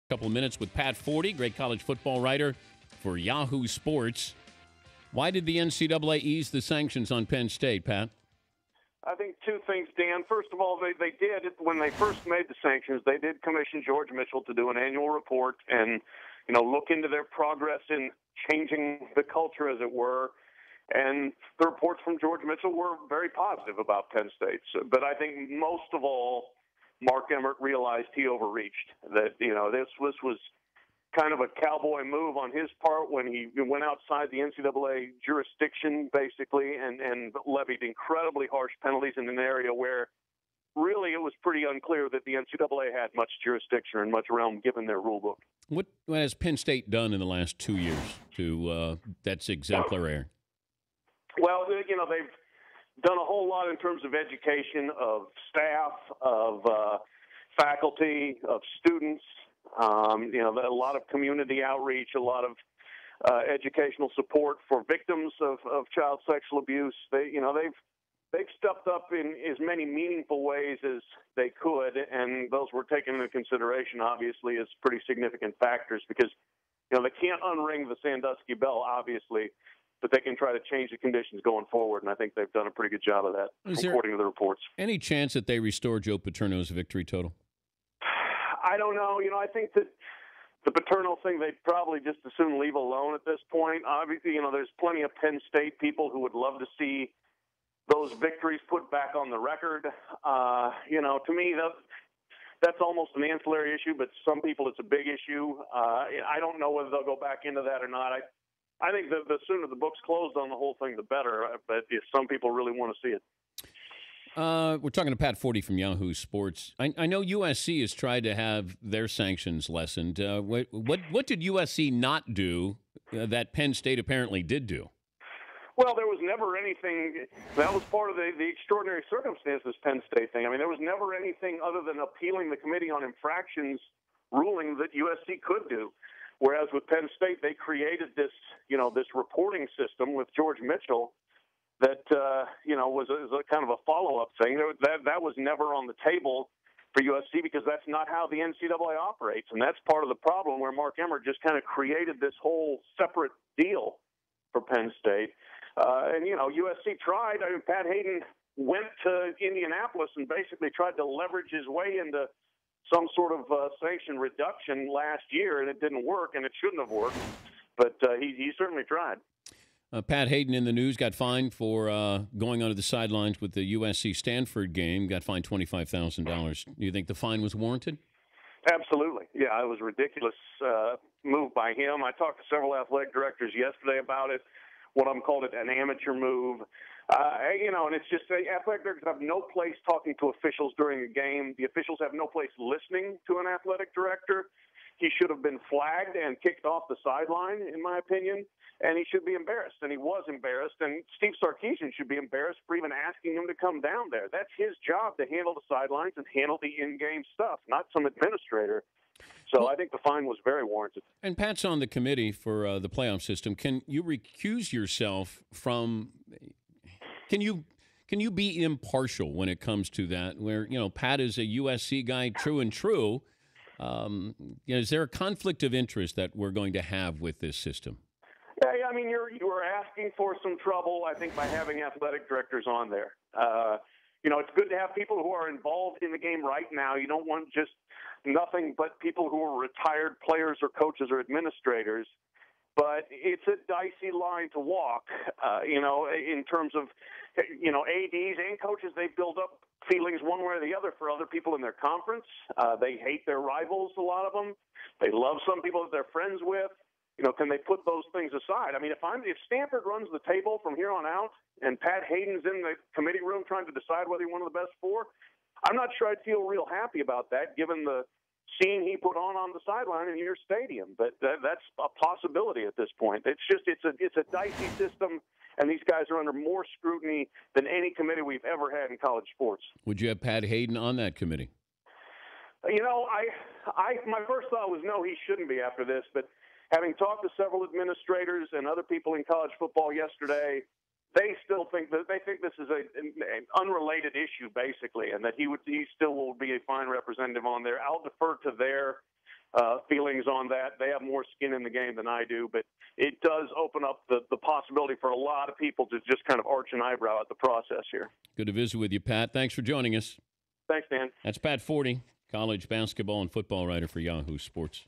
Couple of minutes with Pat Forde, great college football writer for Yahoo Sports. Why did the NCAA ease the sanctions on Penn State, Pat? I think two things, Dan. First of all, they did, when they first made the sanctions, they did commission George Mitchell to do an annual report and, look into their progress in changing the culture, as it were. And the reports from George Mitchell were very positive about Penn State. But I think most of all, Mark Emmert realized he overreached, that, this was kind of a cowboy move on his part when he went outside the NCAA jurisdiction, basically, and levied incredibly harsh penalties in an area where really it was pretty unclear that the NCAA had much jurisdiction and much realm given their rule book. What has Penn State done in the last 2 years that's exemplary? Well, they've done a whole lot in terms of education of staff, of faculty, of students. A lot of community outreach, a lot of educational support for victims of child sexual abuse. They've stepped up in as many meaningful ways as they could, and those were taken into consideration, obviously, as pretty significant factors because, they can't unring the Sandusky bell, obviously, but they can try to change the conditions going forward, and I think they've done a pretty good job of that, according to the reports. Any chance that they restore Joe Paternos' victory total? I don't know. I think that the Paternos thing, they'd probably just as soon leave alone at this point. Obviously, there's plenty of Penn State people who would love to see those victories put back on the record. To me, that's almost an ancillary issue, but some people it's a big issue. I don't know whether they'll go back into that or not. I think the sooner the book's closed on the whole thing, the better. But if some people really want to see it. We're talking to Pat Forde from Yahoo Sports. I know USC has tried to have their sanctions lessened. What did USC not do that Penn State apparently did do? Well, there was never anything. That was part of the extraordinary circumstances Penn State thing. I mean, there was never anything other than appealing the Committee on Infractions ruling that USC could do. Whereas with Penn State, they created this reporting system with George Mitchell that, was a kind of a follow-up thing. That was never on the table for USC because that's not how the NCAA operates. And that's part of the problem where Mark Emmert just kind of created this whole separate deal for Penn State. USC tried. I mean, Pat Haden went to Indianapolis and basically tried to leverage his way into some sort of sanction reduction last year, and it didn't work, and it shouldn't have worked. But he certainly tried. Pat Haden in the news got fined for going onto the sidelines with the USC-Stanford game, got fined $25,000. Do you think the fine was warranted? Absolutely. Yeah, it was a ridiculous move by him. I talked to several athletic directors yesterday about it. One of them called it an amateur move. And it's just athletic directors have no place talking to officials during a game. The officials have no place listening to an athletic director. He should have been flagged and kicked off the sideline, in my opinion, and he should be embarrassed. And he was embarrassed, and Steve Sarkisian should be embarrassed for even asking him to come down there. That's his job to handle the sidelines and handle the in-game stuff, not some administrator. So I think the fine was very warranted. And Pat's on the committee for the playoff system. Can you recuse yourself from – can you be impartial when it comes to that, where, Pat is a USC guy, true and true. Is there a conflict of interest that we're going to have with this system? Yeah, I mean, you're asking for some trouble, I think, by having athletic directors on there. It's good to have people who are involved in the game right now. You don't want just nothing but people who are retired players or coaches or administrators. But it's a dicey line to walk, in terms of, ADs and coaches. They build up feelings one way or the other for other people in their conference. They hate their rivals, a lot of them. They love some people that they're friends with. Can they put those things aside? I mean, if Stanford runs the table from here on out and Pat Haden's in the committee room trying to decide whether he's one of the best four, I'm not sure I'd feel real happy about that, given the scene he put on the sideline in your stadium. But that's a possibility at this point. It's a dicey system, and these guys are under more scrutiny than any committee we've ever had in college sports. Would you have Pat Haden on that committee? My first thought was no, he shouldn't be after this. But having talked to several administrators and other people in college football yesterday, they think this is an unrelated issue, basically, and that he still will be a fine representative on there. I'll defer to their feelings on that. They have more skin in the game than I do, but it does open up the possibility for a lot of people to just kind of arch an eyebrow at the process here. Good to visit with you, Pat. Thanks for joining us. Thanks, Dan. That's Pat Forde, college basketball and football writer for Yahoo Sports.